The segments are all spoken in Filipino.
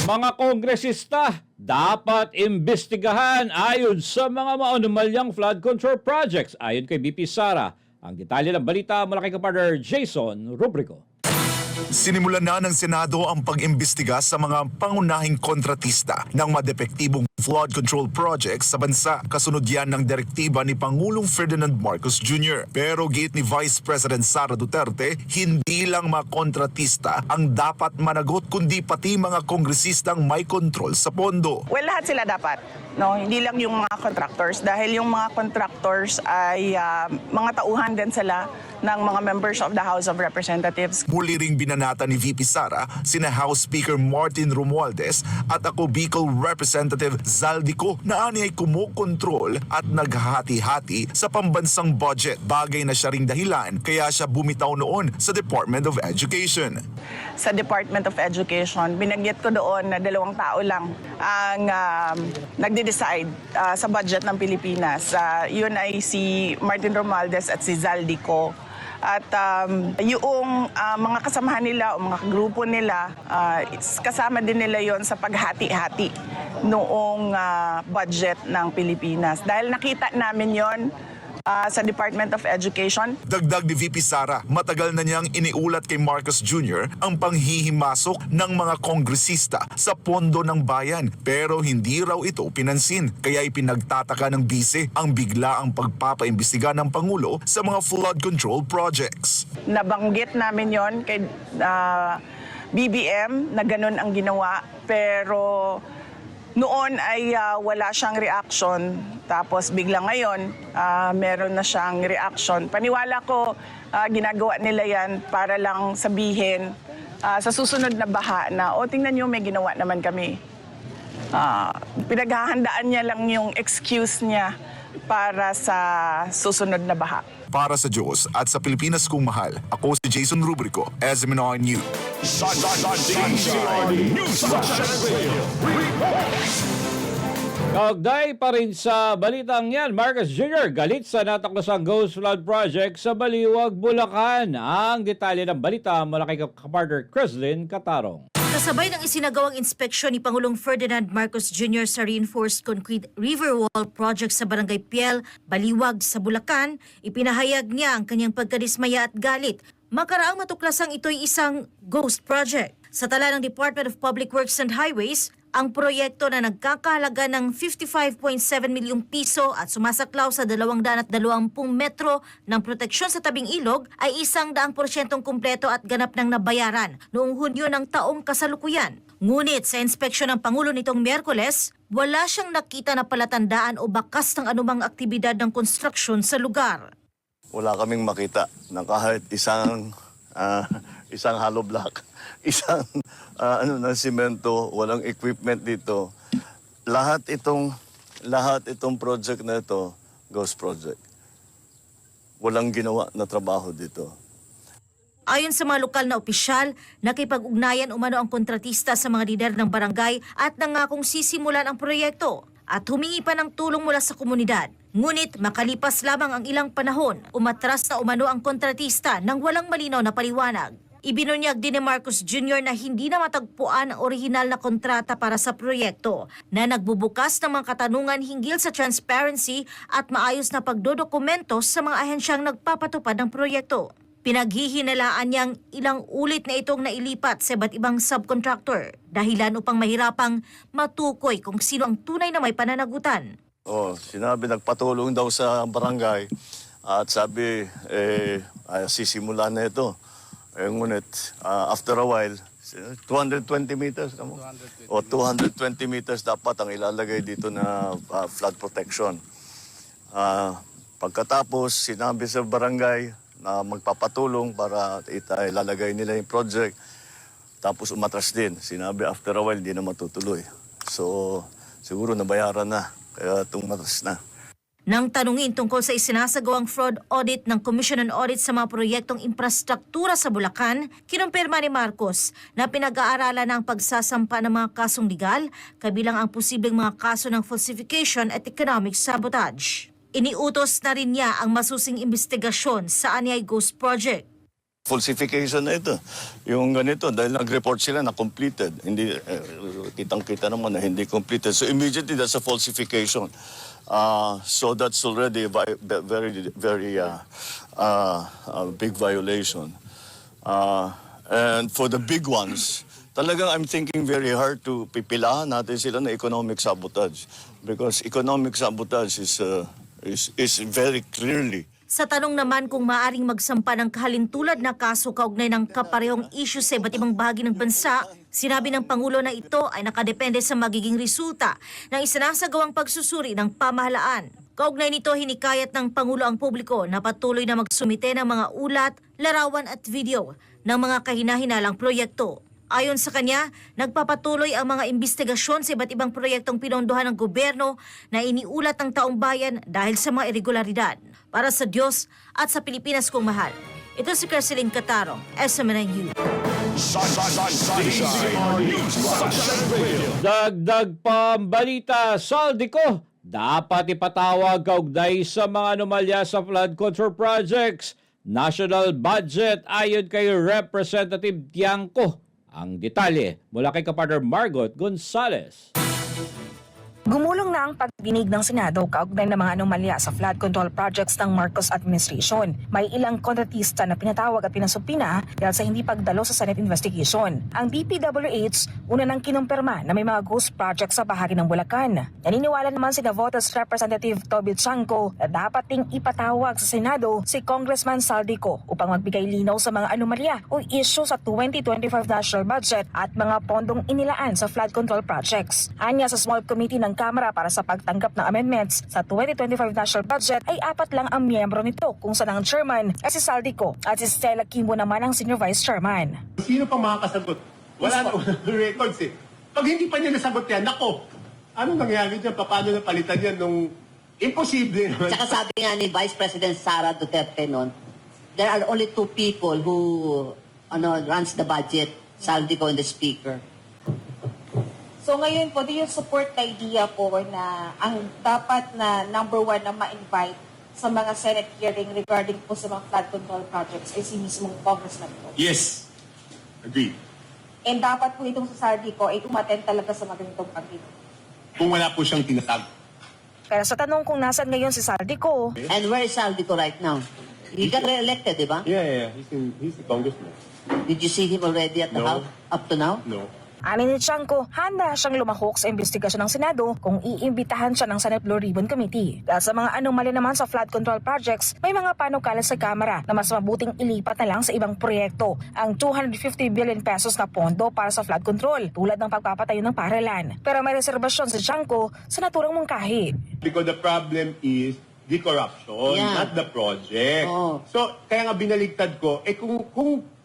Mga kongresista, dapat imbestigahan ayon sa mga maunumalyang flood control projects ayon kay VP Sara. Ang detalye ng balita mula kay kapartner Jason Rubrico. Sinimulan na ng Senado ang pag-imbestiga sa mga pangunahing kontratista ng madepektibong flood control projects sa bansa. Kasunod yan ng direktiba ni Pangulong Ferdinand Marcos Jr. Pero gate ni Vice President Sara Duterte, hindi lang mga kontratista ang dapat managot kundi pati mga kongresistang may kontrol sa pondo. Well, lahat sila dapat. No, hindi lang yung mga contractors dahil yung mga contractors ay mga tauhan din sila ng mga members of the House of Representatives. Muli ring binanata ni VP Sara sina House Speaker Martin Romualdez at ako Bicol Representative Zaldico na ani ay kumukontrol at naghahati-hati sa pambansang budget. Bagay na siya ring dahilan kaya siya bumitaw noon sa Department of Education. Sa Department of Education, binagyat ko doon na 2 tao lang ang nagde-decide sa budget ng Pilipinas. Yun ay si Martin Romualdez at si Zaldico. At yung mga kasamahan nila o mga grupo nila, kasama din nila yon sa paghati-hati noong budget ng Pilipinas. Dahil nakita namin yon sa Department of Education. Dagdag ni VP Sara, matagal na niyang iniulat kay Marcos Jr. ang panghihimasok ng mga kongresista sa pondo ng bayan. Pero hindi raw ito pinansin. Kaya ipinagtataka ng bise ang biglaang pagpapaimbestiga ng Pangulo sa mga flood control projects. Nabanggit namin yon kay BBM na ganun ang ginawa. Pero noon ay wala siyang reaction. Tapos bigla ngayon, meron na siyang reaction. Paniwala ko, ginagawa nila yan para lang sabihin sa susunod na baha na, tingnan nyo, may ginawa naman kami. Pinaghahandaan niya lang yung excuse niya para sa susunod na baha. Para sa Diyos at sa Pilipinas kong mahal, ako si Jason Rubrico, SMNR News. Kaugday pa rin sa balitang yan, Marcos Jr. galit sa nataklasang Ghost Flood Project sa Baliwag, Bulacan. Ang detalye ng balita mula kay kapartner Creslin Catarong. Kasabay ng isinagawang inspeksyon ni Pangulong Ferdinand Marcos Jr. sa reinforced concrete river wall project sa Barangay Piel, Baliwag sa Bulacan, ipinahayag niya ang kanyang pagkadismaya at galit. Makaraang matuklasang ito'y isang ghost project. Sa tala ng Department of Public Works and Highways, ang proyekto na nagkakahalaga ng 55.7 milyong piso at sumasaklaw sa 220 metro ng proteksyon sa tabing ilog ay 100% kumpleto at ganap ng nabayaran noong Hunyo ng taong kasalukuyan. Ngunit sa inspeksyon ng Pangulo nitong Miyerkules, wala siyang nakita na palatandaan o bakas ng anumang aktibidad ng construction sa lugar. Wala kaming makita na kahit isang hollow block, isang na simento, walang equipment dito. Lahat itong project na ito, ghost project. Walang ginawa na trabaho dito. Ayon sa mga lokal na opisyal, nakipag-ugnayan umano ang kontratista sa mga lider ng barangay at nangakong sisimulan ang proyekto at humingi pa ng tulong mula sa komunidad. Ngunit makalipas lamang ang ilang panahon, umatras na umano ang kontratista nang walang malinaw na paliwanag. Ibinunyag din ni Marcos Jr. na hindi na matagpuan ang orihinal na kontrata para sa proyekto na nagbubukas ng mga katanungan hinggil sa transparency at maayos na pagdodokumento sa mga ahensyang nagpapatupad ng proyekto. Pinaghihinalaan niyang ilang ulit na itong nailipat sa iba't ibang subcontractor, dahilan upang mahirapang matukoy kung sino ang tunay na may pananagutan. Sinabi nagpatulong daw sa barangay at sabi sisimula na ito. Ngunit after a while, 220 meters. 220 meters dapat ang ilalagay dito na flood protection. Pagkatapos, sinabi sa barangay na magpapatulong para ilalagay nila yung project. Tapos umatras din. Sinabi after a while, di na matutuloy. So, siguro nabayaran na. Kaya tumatras na. Nang tanungin tungkol sa isinasagawang fraud audit ng Commission on Audit sa mga proyektong infrastruktura sa Bulacan, kinumpirma ni Marcos na pinag-aaralan ang pagsasampa ng mga kasong legal, kabilang ang posibleng mga kaso ng falsification at economic sabotage. Iniutos na rin niya ang masusing investigasyon sa Anyay Ghost Project. falsification na ito. Yung ganito, dahil nag-report sila na completed. Hindi, kitang-kita naman na hindi completed. So immediately, that's a falsification. So that's already a very big violation. And for the big ones, talagang I'm thinking very hard to pipilahan natin sila na economic sabotage. Because economic sabotage is very clearly. Sa tanong naman kung maaring magsampa ng kahalintulad na kaso kaugnay ng kaparehong issue sa iba't ibang bahagi ng bansa, sinabi ng Pangulo na ito ay nakadepende sa magiging resulta ng isinasagawang pagsusuri ng pamahalaan. Kaugnay nito, hinikayat ng Pangulo ang publiko na patuloy na magsumite ng mga ulat, larawan at video ng mga kahinahinalang proyekto. Ayon sa kanya, nagpapatuloy ang mga investigasyon sa iba't ibang proyektong pinondohan ng gobyerno na iniulat ng taong bayan dahil sa mga irregularidad. Para sa Diyos at sa Pilipinas kong mahal, ito si Kerseline Catarong, SMNU. Dagdag pambalita, Saldico, dapat ipatawag kaugnay sa mga anomalya sa flood control projects. National budget ayon kay Representative Tiangco. Ang detalye mula kay kapartner Margot Gonzales. Gumulong na ang pagdinig ng Senado kaugnay ng mga anomalya sa flood control projects ng Marcos administration. May ilang kontratista na pinatawag at pinasupina dahil sa hindi pagdalo sa Senate investigation. Ang DPWH una nang kinumpirma na may mga ghost projects sa bahagi ng Bulacan. Naniniwala naman si Navotas Representative Toby Tiangco na dapat ding ipatawag sa Senado si Congressman Saldico upang magbigay linaw sa mga anomalya o issue sa 2025 national budget at mga pondong inilaan sa flood control projects. Anya sa small committee ng Kamara para sa pagtanggap ng amendments sa 2025 national budget ay 4 lang ang miyembro nito kung saan ang chairman ay si Saldico at si Stella Kimbo naman ang senior vice chairman. Sino pa makakasagot? Wala na records eh. Pag hindi pa niya nasagot yan, nako, ano nangyari dyan? Paano napalitan yan nung imposible naman? Tsaka sabi nga ni Vice President Sara Duterte noon, there are only 2 people who runs the budget, Saldico and the Speaker. So ngayon po, do you support the idea po na ang dapat na number 1 na ma-invite sa mga Senate hearing regarding po sa mga flood control projects ay si mismong congressman po? Yes. Agreed. And dapat po itong sa Saldico ay umattend talaga sa mga ganitong pagdinig. Kung wala po siyang tinatag. Pero sa tanong kung nasan ngayon si Saldico, And where is Saldico right now? He got re-elected, di ba? Yeah. He's a congressman. Did you see him already at the No. House up to now? No. ani ni Tiangco, handa siyang lumahok sa investigasyon ng Senado kung iimbitahan siya ng Senate Blue Ribbon Committee. Dahil sa mga anomalya naman sa flood control projects, may mga panukala sa Kamara na mas mabuting ilipat na lang sa ibang proyekto ang 250 billion pesos na pondo para sa flood control tulad ng pagpapatayo ng paaralan. Pero may reserbasyon si Tiangco sa naturang mungkahi. Because the problem is the corruption, Yeah. not the project. Oh. So, kaya nga binaligtad ko,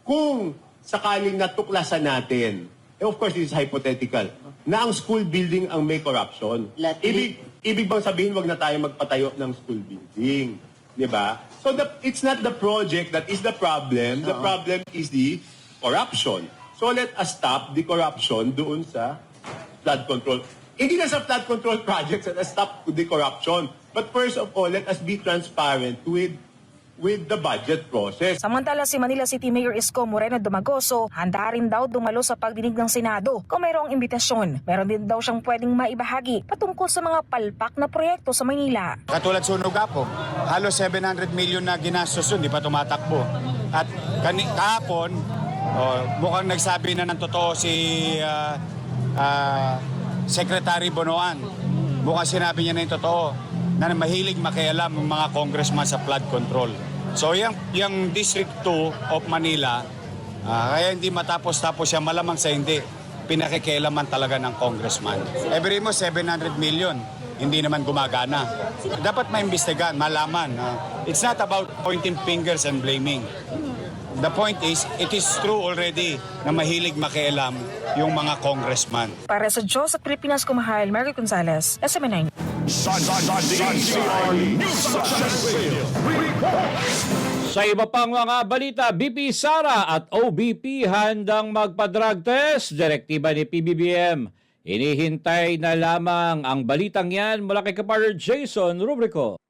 kung sakaling natuklasan natin, of course, this is hypothetical, na ang school building ang may corruption. Ibig bang sabihin, wag na tayo magpatayo ng school building. Di ba? So, it's not the project that is the problem. The problem is the corruption. So, let us stop the corruption doon sa flood control. Hindi na sa flood control projects, let us stop the corruption. But first of all, let us be transparent with the budget process. Samantala si Manila City Mayor Isko Moreno Dumagoso, handa rin daw dumalo sa pagdinig ng Senado kung mayroong imbitasyon. Meron din daw siyang pwedeng maibahagi patungkol sa mga palpak na proyekto sa Maynila. Katulad Sunog Apo, halos 700 million na ginastos yun, di pa tumatakbo. At kahapon, mukhang nagsabi na ng totoo si Secretary Bonoan. Mukhang sinabi niya na yung totoo na mahilig makialam ng mga congressman sa flood control. So yung District 2 of Manila, kaya hindi matapos-tapos siya, malamang sa hindi, pinakikialaman talaga ng congressman. Every mo 700 million, hindi naman gumagana. Dapat maimbestigahan, malaman. It's not about pointing fingers and blaming. The point is, it is true already na mahilig makialam yung mga congressman. Para sa Diyos at Pilipinas kumahal, Margot Gonzales, SMN9. Sa iba pang mga balita, BP Sara at OBP handang magpa-drug test, direktiba ni PBBM. Inihintay na lamang ang balitang yan mula kay kapartner Jason Rubrico.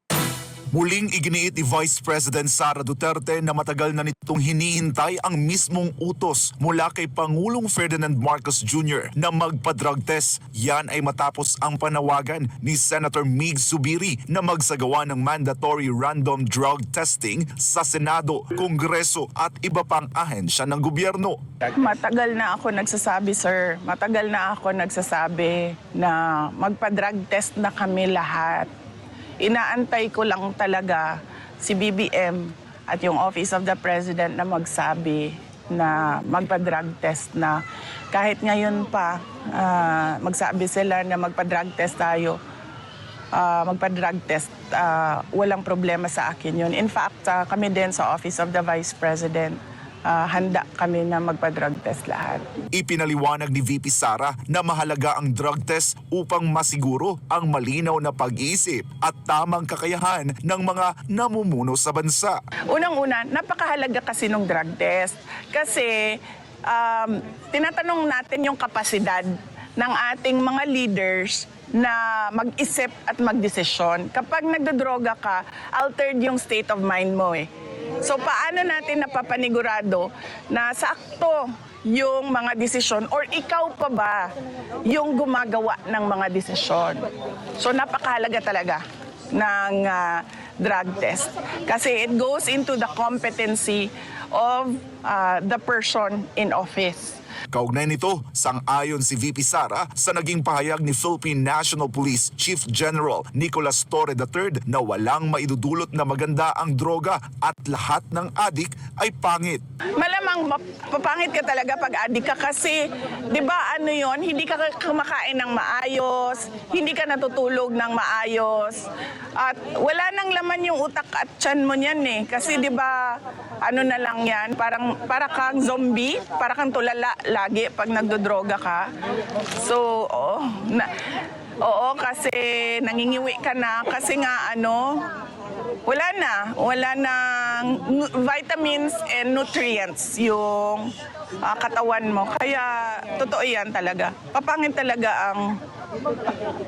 Muling iginiit ni Vice President Sara Duterte na matagal na nitong hinihintay ang mismong utos mula kay Pangulong Ferdinand Marcos Jr. na magpa-drug test. Yan ay matapos ang panawagan ni Senator Mig Zubiri na magsagawa ng mandatory random drug testing sa Senado, Kongreso at iba pang ahensya ng gobyerno. Matagal na ako nagsasabi, sir. Matagal na ako nagsasabi na magpa-drug test na kami lahat. Inaantay ko lang talaga si BBM at yung Office of the President na magsabi na magpa-drug test na. Kahit ngayon pa, magsabi sila na magpa-drug test tayo. Magpa-drug test, walang problema sa akin yun. In fact, kami din sa Office of the Vice President, handa kami na magpa-drug test lahat. Ipinaliwanag ni VP Sara na mahalaga ang drug test upang masiguro ang malinaw na pag-iisip at tamang kakayahan ng mga namumuno sa bansa. Unang-una, napakahalaga kasi ng drug test. Kasi tinatanong natin yung kapasidad ng ating mga leaders na mag-isip at magdesisyon. Kapag nagdodroga ka, altered yung state of mind mo eh. So paano natin napapanigurado na sakto yung mga desisyon or ikaw pa ba yung gumagawa ng mga desisyon? So napakahalaga talaga ng drug test kasi it goes into the competency of the person in office. Kaugnay nito, sang-ayon si VP Sara sa naging pahayag ni Philippine National Police Chief General Nicolas Torre III na walang maidudulot na maganda ang droga at lahat ng adik ay pangit. Malamang papangit ka talaga pag adik ka kasi, di ba ano yon, hindi ka kumakain ng maayos, hindi ka natutulog ng maayos, at wala nang laman yung utak at tiyan mo niyan eh. Kasi di ba ano na lang yan, para kang zombie, para kang tulala lagi pag nagdodroga ka. So, oo, kasi nangingiwi ka na kasi nga wala nang vitamins and nutrients yung katawan mo. Kaya totoo yan talaga. Papangit talaga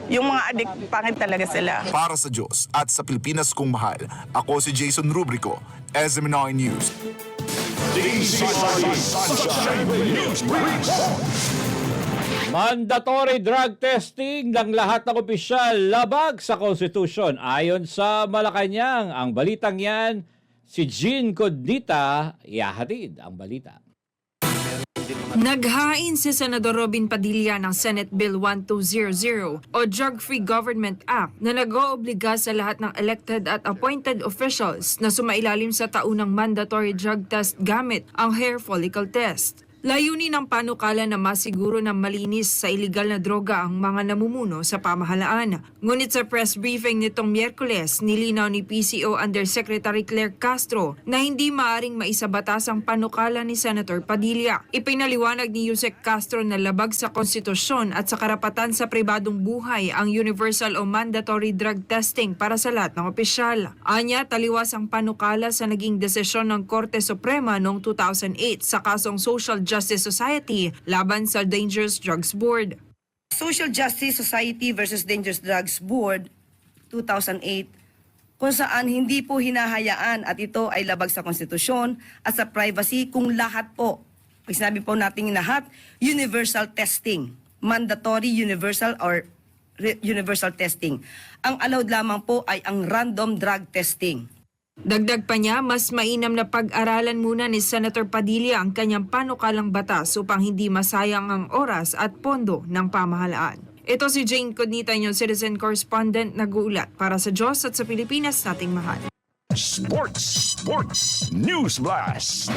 yung mga adik, pangit talaga sila. Para sa Diyos at sa Pilipinas kong mahal, ako si Jason Rubrico, SMNI News. Mandatory drug testing ng lahat ng opisyal labag sa konstitusyon. Ayon sa Malacanang, ang balitang yan, si Jean Codnita, ihahatid ang balita. Naghain si Senador Robin Padilla ng Senate Bill 1200 o Drug-Free Government Act na nag-oobliga sa lahat ng elected at appointed officials na sumailalim sa taunang mandatory drug test gamit ang hair follicle test. Layunin ng panukala na masiguro na malinis sa iligal na droga ang mga namumuno sa pamahalaan. Ngunit sa press briefing nitong Miyerkules, nilinaw ni PCO Undersecretary Claire Castro na hindi maaring maisabatas ang panukala ni Senator Padilla. Ipinaliwanag ni Yusek Castro na labag sa konstitusyon at sa karapatan sa pribadong buhay ang universal o mandatory drug testing para sa lahat ng opisyal. Anya, taliwas ang panukala sa naging desisyon ng Korte Suprema noong 2008 sa kasong Social Justice Society laban sa Dangerous Drugs Board. Social Justice Society versus Dangerous Drugs Board 2008 kung saan hindi po hinahayaan at ito ay labag sa konstitusyon at sa privacy kung lahat po, pag sinabi po natin lahat, universal testing, mandatory universal or universal testing. Ang allowed lamang po ay ang random drug testing. Dagdag pa niya, mas mainam na pag-aralan muna ni Senator Padilla ang kanyang panukalang batas upang hindi masayang ang oras at pondo ng pamahalaan. Ito si Jane Codnita, inyong citizen correspondent, nag-uulat para sa Diyos at sa Pilipinas nating mahal. Sports News Blast.